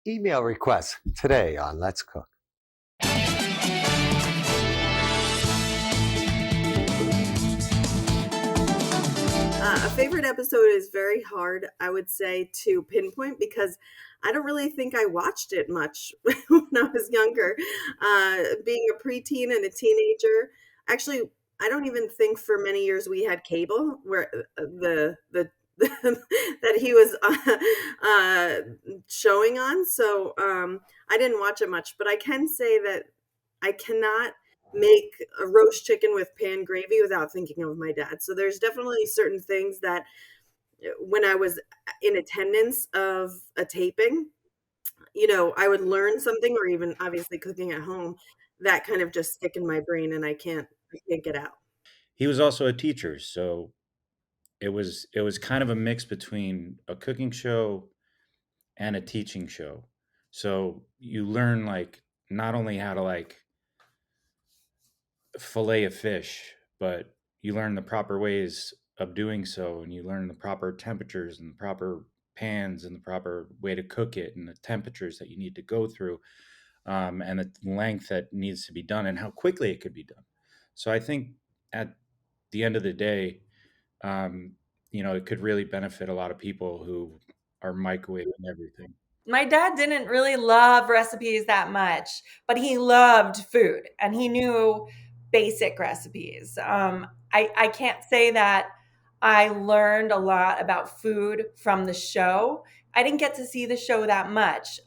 email requests today on Let's Cook. A favorite episode is very hard, I would say, to pinpoint because I don't really think I watched it much when I was younger. Being a preteen and a teenager, actually, I don't even think for many years we had cable where the that he was showing on. So I didn't watch it much, but I can say that I cannot make a roast chicken with pan gravy without thinking of my dad. So there's definitely certain things that when I was in attendance of a taping, I would learn something or even obviously cooking at home that kind of just stick in my brain and I can't get out. He was also a teacher, so it was kind of a mix between a cooking show and a teaching show. So you learn like not only how to like fillet a fish, but you learn the proper ways of doing so, and you learn the proper temperatures and the proper pans and the proper way to cook it and the temperatures that you need to go through, and the length that needs to be done and how quickly it could be done. So I think at the end of the day, it could really benefit a lot of people who are microwaving everything. My dad didn't really love recipes that much, but he loved food and he knew basic recipes. I can't say that I learned a lot about food from the show. I didn't get to see the show that much.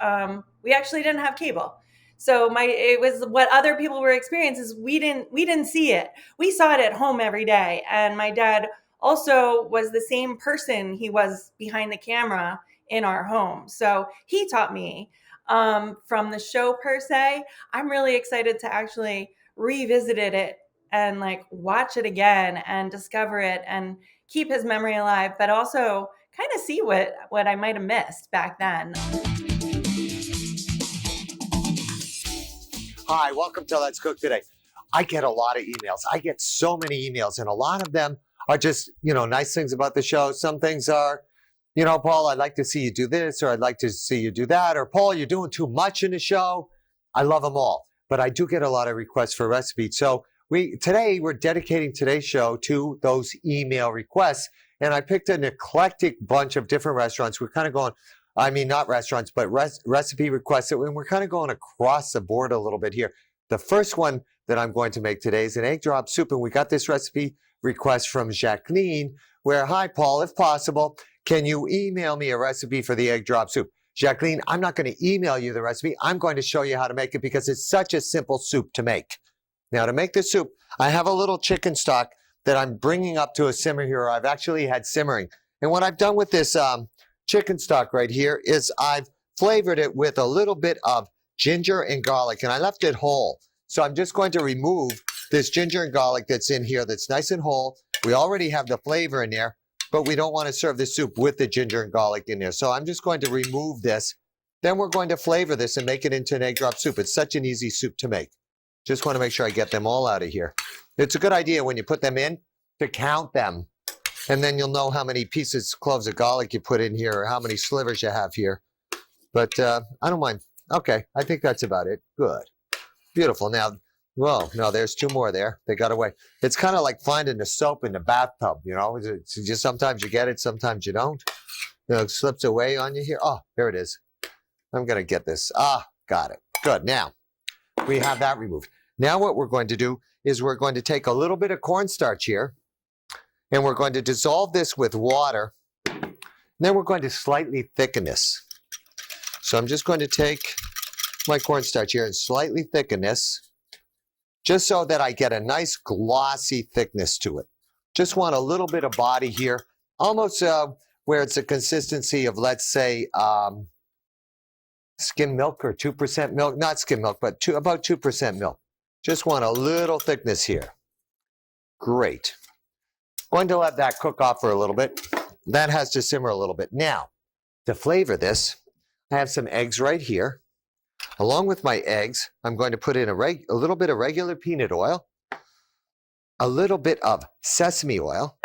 We actually didn't have cable. So it was what other people were experiencing is we didn't see it. We saw it at home every day. And my dad also was the same person he was behind the camera in our home. So he taught me from the show per se. I'm really excited to actually revisit it and like watch it again and discover it and keep his memory alive, but also kind of see what I might have missed back then. Hi, welcome to Let's Cook Today. I get a lot of emails. I get so many emails, and a lot of them are just, nice things about the show. Some things are, Paul, I'd like to see you do this, or I'd like to see you do that, or Paul, you're doing too much in the show. I love them all, but I do get a lot of requests for recipes. So today we're dedicating today's show to those email requests, and I picked an eclectic bunch of different restaurants. We're kind of going, not restaurants, but recipe requests, and we're kind of going across the board a little bit here. The first one that I'm going to make today is an egg drop soup, and we got this recipe request from Jacqueline, where, hi, Paul, if possible, can you email me a recipe for the egg drop soup? Jacqueline, I'm not going to email you the recipe. I'm going to show you how to make it because it's such a simple soup to make. Now, to make this soup, I have a little chicken stock that I'm bringing up to a simmer here. I've actually had simmering. And what I've done with this chicken stock right here is I've flavored it with a little bit of ginger and garlic, and I left it whole. So I'm just going to remove this ginger and garlic that's in here that's nice and whole. We already have the flavor in there, but we don't want to serve the soup with the ginger and garlic in there. So I'm just going to remove this. Then we're going to flavor this and make it into an egg drop soup. It's such an easy soup to make. Just want to make sure I get them all out of here. It's a good idea when you put them in to count them. And then you'll know how many cloves of garlic you put in here or how many slivers you have here. But I don't mind. Okay, I think that's about it. Good. Beautiful. Now, well, no, there's two more there. They got away. It's kind of like finding the soap in the bathtub, It's just sometimes you get it, sometimes you don't. It slips away on you here. Oh, here it is. I'm going to get this. Got it. Good. Now, we have that removed. Now what we're going to do is we're going to take a little bit of cornstarch here, and we're going to dissolve this with water. And then we're going to slightly thicken this. So I'm just going to take my cornstarch here and slightly thicken this, just so that I get a nice glossy thickness to it. Just want a little bit of body here, almost where it's a consistency of, let's say, skim milk or 2% milk. Not skim milk, but about 2% milk. Just want a little thickness here. Great. Going to let that cook off for a little bit. That has to simmer a little bit. Now, to flavor this, I have some eggs right here. Along with my eggs, I'm going to put in a little bit of regular peanut oil, a little bit of sesame oil,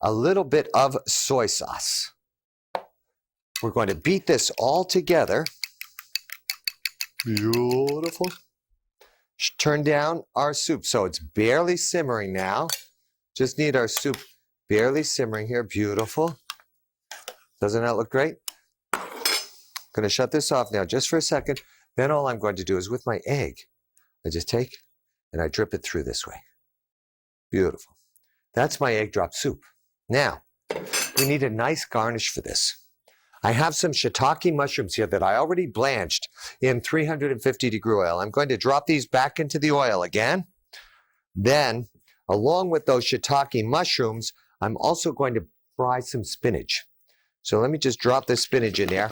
a little bit of soy sauce. We're going to beat this all together Beautiful. Turn down our soup so it's barely simmering now. Just need our soup barely simmering here. Beautiful. Doesn't that look great? I'm going to shut this off now just for a second. Then all I'm going to do is with my egg, I just take and I drip it through this way. Beautiful. That's my egg drop soup. Now, we need a nice garnish for this. I have some shiitake mushrooms here that I already blanched in 350-degree oil. I'm going to drop these back into the oil again. Then, along with those shiitake mushrooms, I'm also going to fry some spinach. So let me just drop this spinach in there.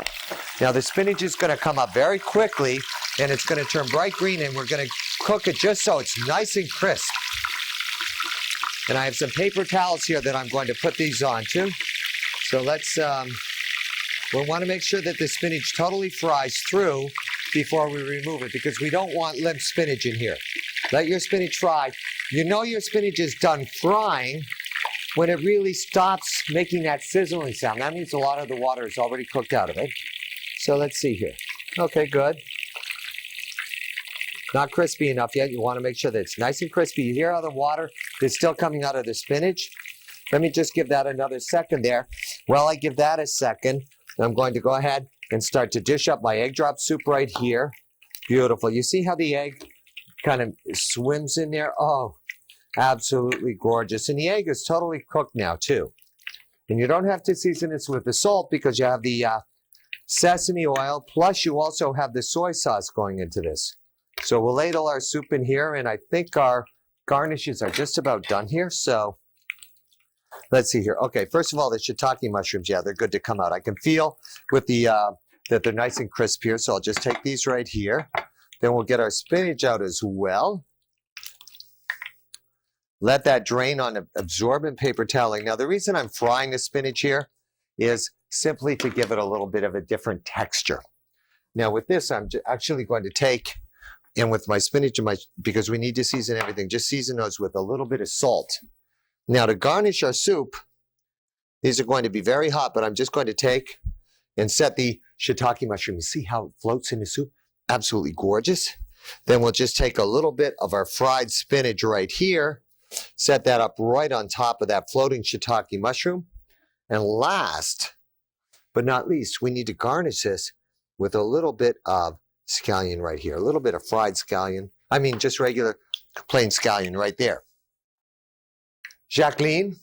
Now the spinach is going to come up very quickly and it's going to turn bright green and we're going to cook it just so it's nice and crisp. And I have some paper towels here that I'm going to put these on too. So let's, we want to make sure that the spinach totally fries through before we remove it because we don't want limp spinach in here. Let your spinach fry. You know your spinach is done frying when it really stops making that sizzling sound. That means a lot of the water is already cooked out of it. So let's see here. Okay, good. Not crispy enough yet. You want to make sure that it's nice and crispy. You hear how the water is still coming out of the spinach? Let me just give that another second there. While I give that a second, I'm going to go ahead and start to dish up my egg drop soup right here. Beautiful. You see how the egg kind of swims in there? Oh, absolutely gorgeous. And the egg is totally cooked now too. And you don't have to season this with the salt because you have the sesame oil, plus you also have the soy sauce going into this. So we'll ladle our soup in here, and I think our garnishes are just about done here. So let's see here. Okay, first of all, the shiitake mushrooms, yeah, they're good to come out. I can feel with the that they're nice and crisp here, so I'll just take these right here. Then we'll get our spinach out as well. Let that drain on absorbent paper toweling. Now, the reason I'm frying the spinach here is simply to give it a little bit of a different texture. Now, with this, I'm actually going to take, and with my spinach, and because we need to season everything, just season those with a little bit of salt. Now, to garnish our soup, these are going to be very hot, but I'm just going to take and set the shiitake mushroom. You see how it floats in the soup? Absolutely gorgeous. Then we'll just take a little bit of our fried spinach right here, set that up right on top of that floating shiitake mushroom. And last but not least, we need to garnish this with a little bit of scallion right here, a little bit of fried scallion. I mean, just regular plain scallion right there. Jacqueline,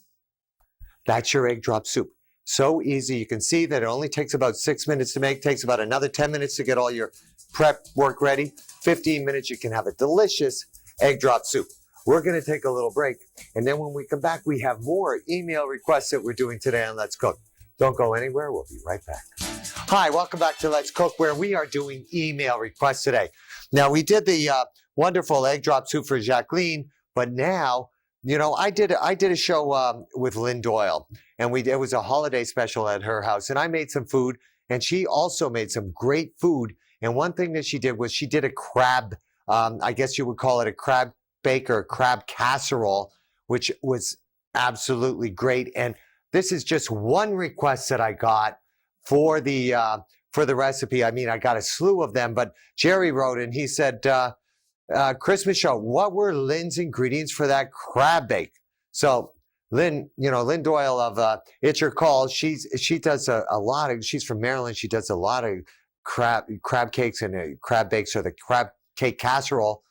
that's your egg drop soup. So easy. You can see that it only takes about 6 minutes to make, takes about another 10 minutes to get all your prep work ready. 15 minutes, you can have a delicious egg drop soup. We're going to take a little break, and then when we come back, we have more email requests that we're doing today on Let's Cook. Don't go anywhere. We'll be right back. Hi, welcome back to Let's Cook, where we are doing email requests today. Now, we did the wonderful egg drop soup for Jacqueline, but now, you know, I did a show with Lynn Doyle, and it was a holiday special at her house, and I made some food, and she also made some great food. And one thing that she did was she did a crab, I guess you would call it a crab bake or crab casserole, which was absolutely great. And this is just one request that I got for the recipe. I mean, I got a slew of them, but Jerry wrote and he said, Christmas show, what were Lynn's ingredients for that crab bake? So Lynn, you know, Lynn Doyle of It's Your Call, she does a lot of, she's from Maryland. She does a lot of crab cakes and crab bakes, or the crab cake casserole.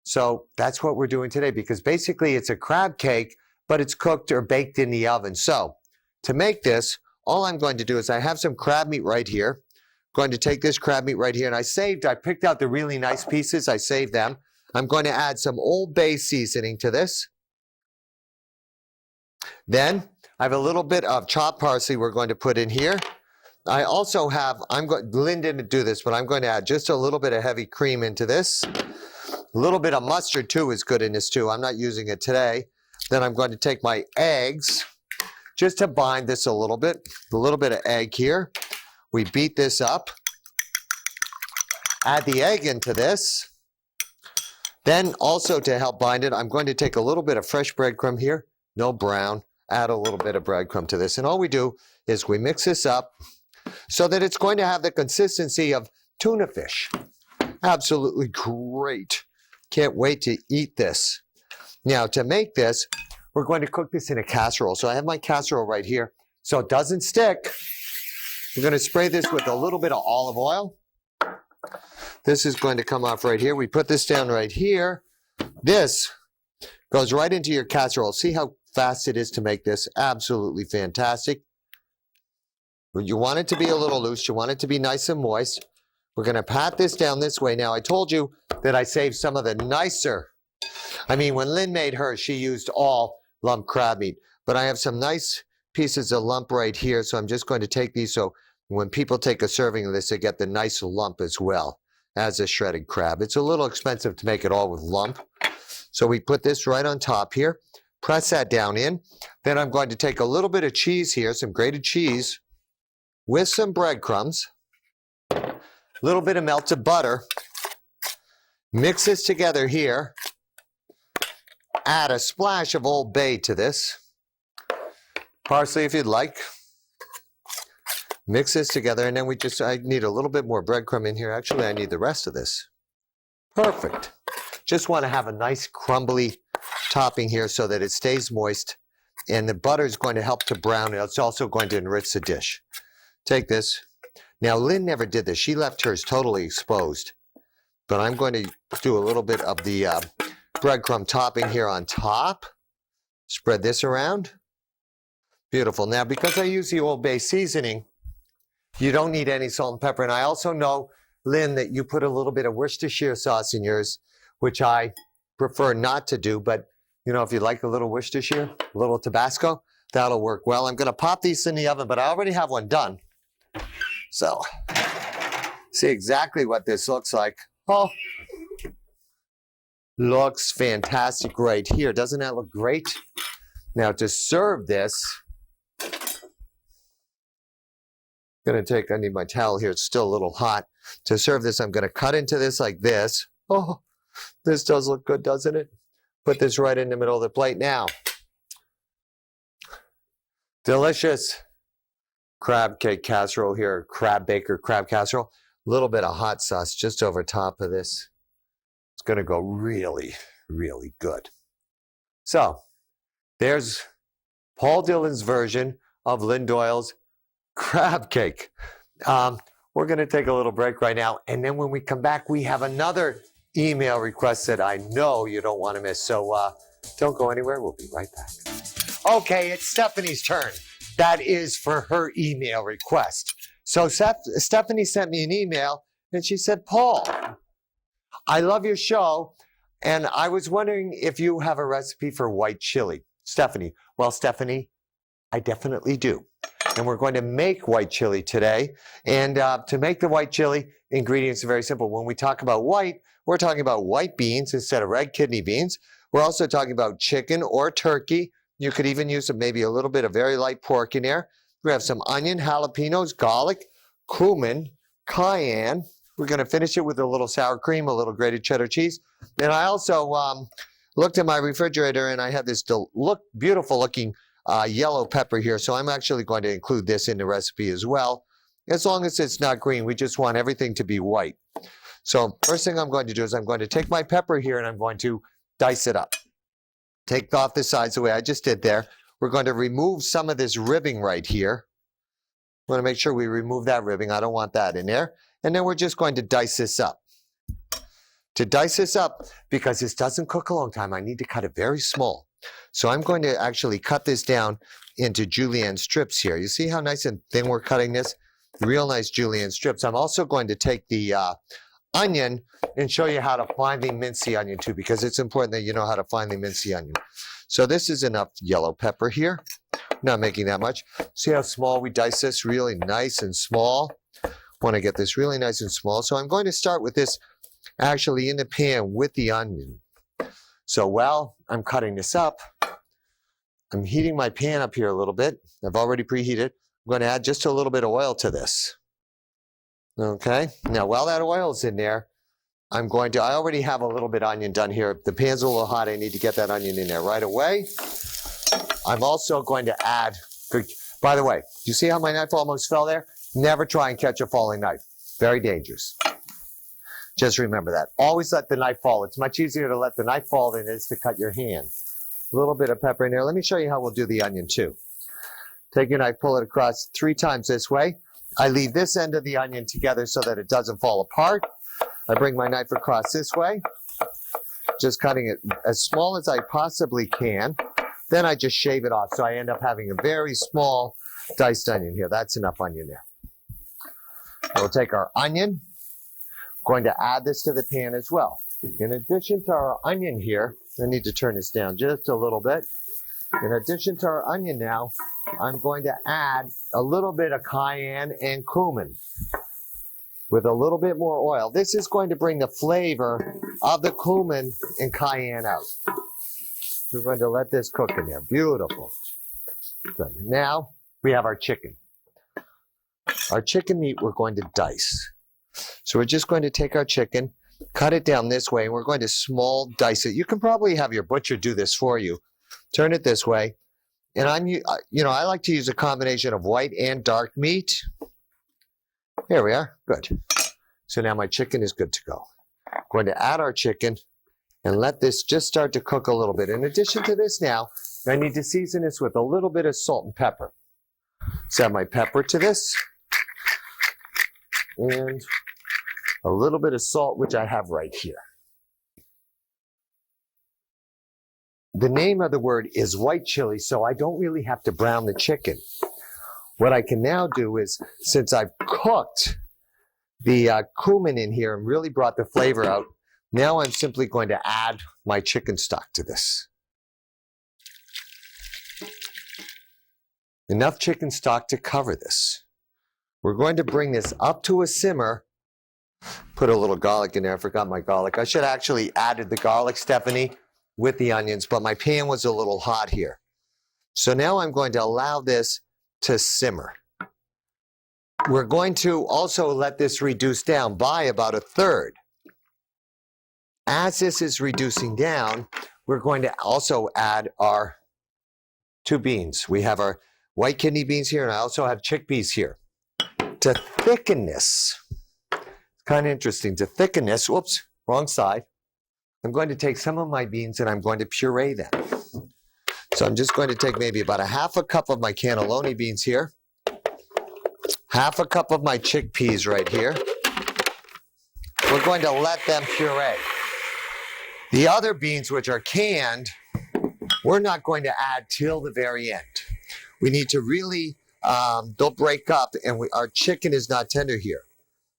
So that's what we're doing today, because basically it's a crab cake, but it's cooked or baked in the oven. So to make this, all I'm going to do is I have some crab meat right here. I'm going to take this crab meat right here, and I picked out the really nice pieces. I saved them. I'm going to add some Old Bay seasoning to this. Then I have a little bit of chopped parsley we're going to put in here. I also have, Lynn didn't do this, but I'm going to add just a little bit of heavy cream into this. A little bit of mustard too is good in this too. I'm not using it today. Then I'm going to take my eggs just to bind this a little bit of egg here. We beat this up. Add the egg into this. Then also to help bind it, I'm going to take a little bit of fresh breadcrumb here, no brown. Add a little bit of breadcrumb to this. And all we do is we mix this up so that it's going to have the consistency of tuna fish. Absolutely great. Can't wait to eat this. Now, to make this, we're going to cook this in a casserole. So I have my casserole right here. So it doesn't stick. We're going to spray this with a little bit of olive oil. This is going to come off right here. We put this down right here. This goes right into your casserole. See how fast it is to make this? Absolutely fantastic. You want it to be a little loose. You want it to be nice and moist. We're going to pat this down this way. Now, I told you that I saved some of the nicer. I mean, when Lynn made hers, she used all lump crab meat. But I have some nice pieces of lump right here. So I'm just going to take these so when people take a serving of this, they get the nice lump as well as a shredded crab. It's a little expensive to make it all with lump. So we put this right on top here. Press that down in. Then I'm going to take a little bit of cheese here, some grated cheese, with some breadcrumbs, a little bit of melted butter. Mix this together here. Add a splash of Old Bay to this. Parsley if you'd like. Mix this together, and then I need a little bit more breadcrumb in here. Actually, I need the rest of this. Perfect. Just want to have a nice crumbly topping here so that it stays moist, and the butter is going to help to brown it. It's also going to enrich the dish. Take this. Now, Lynn never did this. She left hers totally exposed, but I'm going to do a little bit of the breadcrumb topping here on top. Spread this around. Beautiful. Now, because I use the Old Bay seasoning, you don't need any salt and pepper. And I also know, Lynn, that you put a little bit of Worcestershire sauce in yours, which I prefer not to do. But, you know, if you like a little Worcestershire, a little Tabasco, that'll work well. I'm going to pop these in the oven, but I already have one done. So, see exactly what this looks like. Oh, looks fantastic right here. Doesn't that look great? Now, to serve this, I need my towel here. It's still a little hot. To serve this, I'm going to cut into this like this. Oh, this does look good, doesn't it? Put this right in the middle of the plate now. Delicious crab cake casserole here, crab baker crab casserole. A little bit of hot sauce just over top of this. It's going to go really, really good. So, there's Paul Dillon's version of Lynn Doyle's crab cake. We're going to take a little break right now, and then when we come back, we have another email request that I know you don't want to miss. So don't go anywhere. We'll be right back. Okay, it's Stephanie's turn. That is for her email request. So Stephanie sent me an email, and she said, Paul, I love your show, and I was wondering if you have a recipe for white chili. Stephanie. Well, Stephanie, I definitely do. And we're going to make white chili today. And to make the white chili, ingredients are very simple. When we talk about white, we're talking about white beans instead of red kidney beans. We're also talking about chicken or turkey. You could even use maybe a little bit of very light pork in there. We have some onion, jalapenos, garlic, cumin, cayenne. We're going to finish it with a little sour cream, a little grated cheddar cheese. And I also looked at my refrigerator, and I had this beautiful looking yellow pepper here. So I'm actually going to include this in the recipe as well. As long as it's not green, we just want everything to be white. So first thing I'm going to do is I'm going to take my pepper here and I'm going to dice it up. Take off the sides the way I just did there. We're going to remove some of this ribbing right here. I want to make sure we remove that ribbing. I don't want that in there. And then we're just going to dice this up. To dice this up, because this doesn't cook a long time, I need to cut it very small. So I'm going to actually cut this down into julienne strips here. You see how nice and thin we're cutting this? Real nice julienne strips. I'm also going to take the onion and show you how to finely mince the onion too, because it's important that you know how to finely mince the onion. So this is enough yellow pepper here. Not making that much. See how small we dice this? Really nice and small. Want to get this really nice and small. So I'm going to start with this actually in the pan with the onion. So while I'm cutting this up, I'm heating my pan up here a little bit. I've already preheated. I'm going to add just a little bit of oil to this. Okay. Now, while that oil's in there, I already have a little bit of onion done here. The pan's a little hot. I need to get that onion in there right away. I'm also going to add, by the way, you see how my knife almost fell there? Never try and catch a falling knife. Very dangerous. Just remember that. Always let the knife fall. It's much easier to let the knife fall than it is to cut your hand. A little bit of pepper in there. Let me show you how we'll do the onion too. Take your knife, pull it across 3 times this way. I leave this end of the onion together so that it doesn't fall apart. I bring my knife across this way, just cutting it as small as I possibly can. Then I just shave it off. So I end up having a very small diced onion here. That's enough onion there. We'll take our onion. Going to add this to the pan as well. In addition to our onion here, I need to turn this down just a little bit. In addition to our onion now, I'm going to add a little bit of cayenne and cumin with a little bit more oil. This is going to bring the flavor of the cumin and cayenne out. We're going to let this cook in there. Beautiful. Good. Now we have our chicken. Our chicken meat we're going to dice. So we're just going to take our chicken, cut it down this way, and we're going to small dice it. You can probably have your butcher do this for you. Turn it this way. And I like to use a combination of white and dark meat. Here we are. Good. So now my chicken is good to go. I'm going to add our chicken and let this just start to cook a little bit. In addition to this now, I need to season this with a little bit of salt and pepper. So add my pepper to this. And a little bit of salt, which I have right here. The name of the word is white chili, so I don't really have to brown the chicken. What I can now do is, since I've cooked the cumin in here and really brought the flavor out, now I'm simply going to add my chicken stock to this. Enough chicken stock to cover this. We're going to bring this up to a simmer. Put a little garlic in there. I forgot my garlic. I should have actually added the garlic, Stephanie, with the onions, but my pan was a little hot here. So now I'm going to allow this to simmer. We're going to also let this reduce down by about 1/3. As this is reducing down, we're going to also add our 2 beans. We have our white kidney beans here, and I also have chickpeas here. To thicken this, kind of interesting, to thicken this, whoops, wrong side, I'm going to take some of my beans and I'm going to puree them. So I'm just going to take maybe about 1/2 cup of my cannelloni beans here, 1/2 cup of my chickpeas right here. We're going to let them puree. The other beans, which are canned, we're not going to add till the very end. We need to really, they'll break up, and our chicken is not tender here.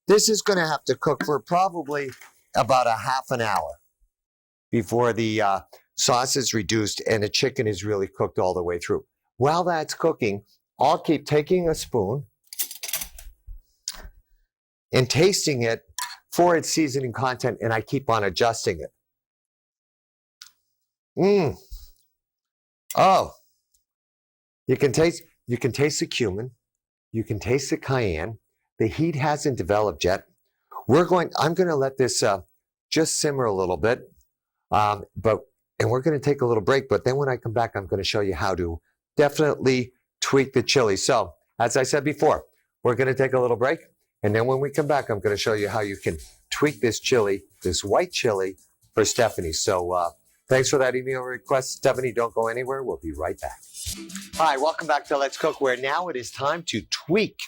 This is going to have to cook for probably about 1/2 hour before the sauce is reduced and the chicken is really cooked all the way through. While that's cooking, I'll keep taking a spoon and tasting it for its seasoning content, and I keep on adjusting it. Oh, you can taste the cumin, you can taste the cayenne. The heat hasn't developed yet. I'm going to let this just simmer a little bit, and we're going to take a little break. But then when I come back, I'm going to show you how to definitely tweak the chili. So, as I said before, we're going to take a little break, and then when we come back, I'm going to show you how you can tweak this chili, this white chili, for Stephanie. So, thanks for that email request, Stephanie. Don't go anywhere. We'll be right back. Hi, welcome back to Let's Cook, where now it is time to tweak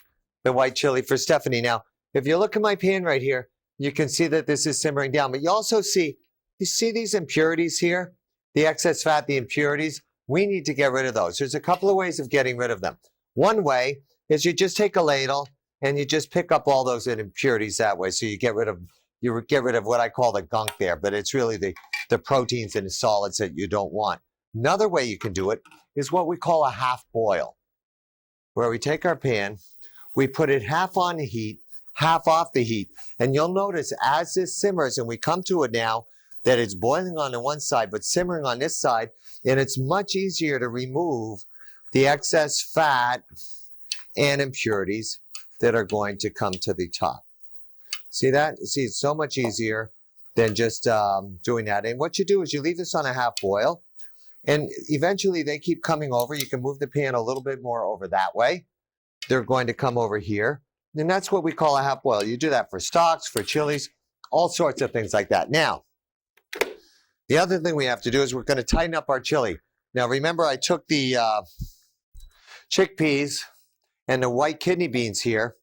the white chili for Stephanie. Now, if you look at my pan right here, you can see that this is simmering down, but you also see these impurities here, the excess fat, the impurities. We need to get rid of those. There's a couple of ways of getting rid of them. One way is you just take a ladle and you just pick up all those impurities that way. So you get rid of what I call the gunk there, but it's really the proteins and the solids that you don't want. Another way you can do it is what we call a half boil, where we take our pan, we put it half on the heat, half off the heat. And you'll notice as this simmers, and we come to it now, that it's boiling on the one side, but simmering on this side, and it's much easier to remove the excess fat and impurities that are going to come to the top. See that? See, it's so much easier than just doing that. And what you do is you leave this on a half boil, and eventually they keep coming over. You can move the pan a little bit more over that way. They're going to come over here. And that's what we call a half boil. You do that for stocks, for chilies, all sorts of things like that. Now, the other thing we have to do is we're going to tighten up our chili. Now, remember, I took the chickpeas and the white kidney beans here,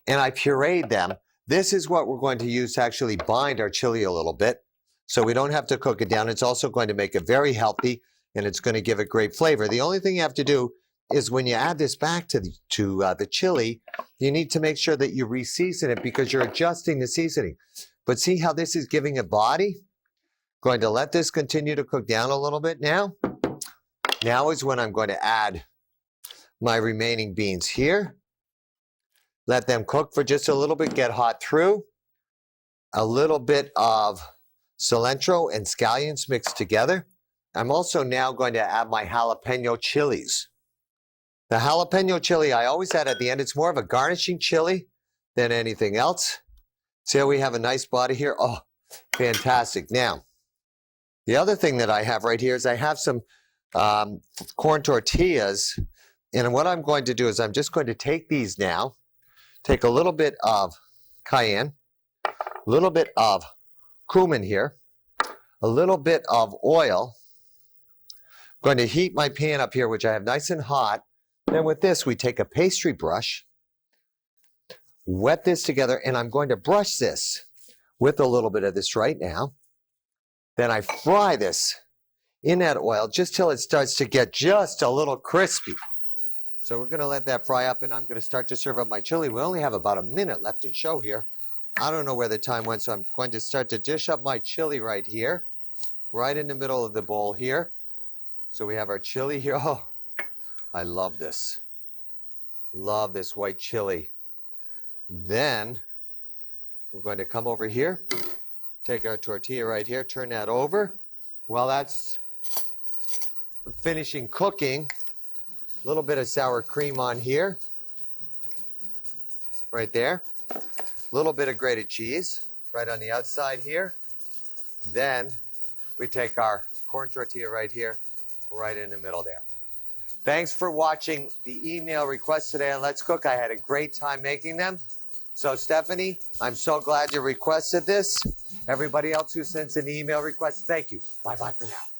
and I pureed them. This is what we're going to use to actually bind our chili a little bit, so we don't have to cook it down. It's also going to make it very healthy, and it's going to give it great flavor. The only thing you have to do is when you add this back to the chili, you need to make sure that you re-season it because you're adjusting the seasoning. But see how this is giving it body? Going to let this continue to cook down a little bit now. Now is when I'm going to add my remaining beans here. Let them cook for just a little bit, get hot through. A little bit of cilantro and scallions mixed together. I'm also now going to add my jalapeno chilies. The jalapeno chili I always add at the end. It's more of a garnishing chili than anything else. See how we have a nice body here? Oh, fantastic. Now, the other thing that I have right here is I have some corn tortillas. And what I'm going to do is I'm just going to take these now, take a little bit of cayenne, a little bit of cumin here, a little bit of oil. I'm going to heat my pan up here, which I have nice and hot. Then with this, we take a pastry brush, wet this together, and I'm going to brush this with a little bit of this right now. Then I fry this in that oil just till it starts to get just a little crispy. So we're going to let that fry up, and I'm going to start to serve up my chili. We only have about a minute left in show here. I don't know where the time went, so I'm going to start to dish up my chili right here, right in the middle of the bowl here. So we have our chili here. Oh, I love this. Love this white chili. Then we're going to come over here, take our tortilla right here, turn that over. While that's finishing cooking, a little bit of sour cream on here, right there. A little bit of grated cheese right on the outside here. Then we take our corn tortilla right here, right in the middle there. Thanks for watching the email requests today on Let's Cook. I had a great time making them. So Stephanie, I'm so glad you requested this. Everybody else who sends an email request, thank you. Bye-bye for now.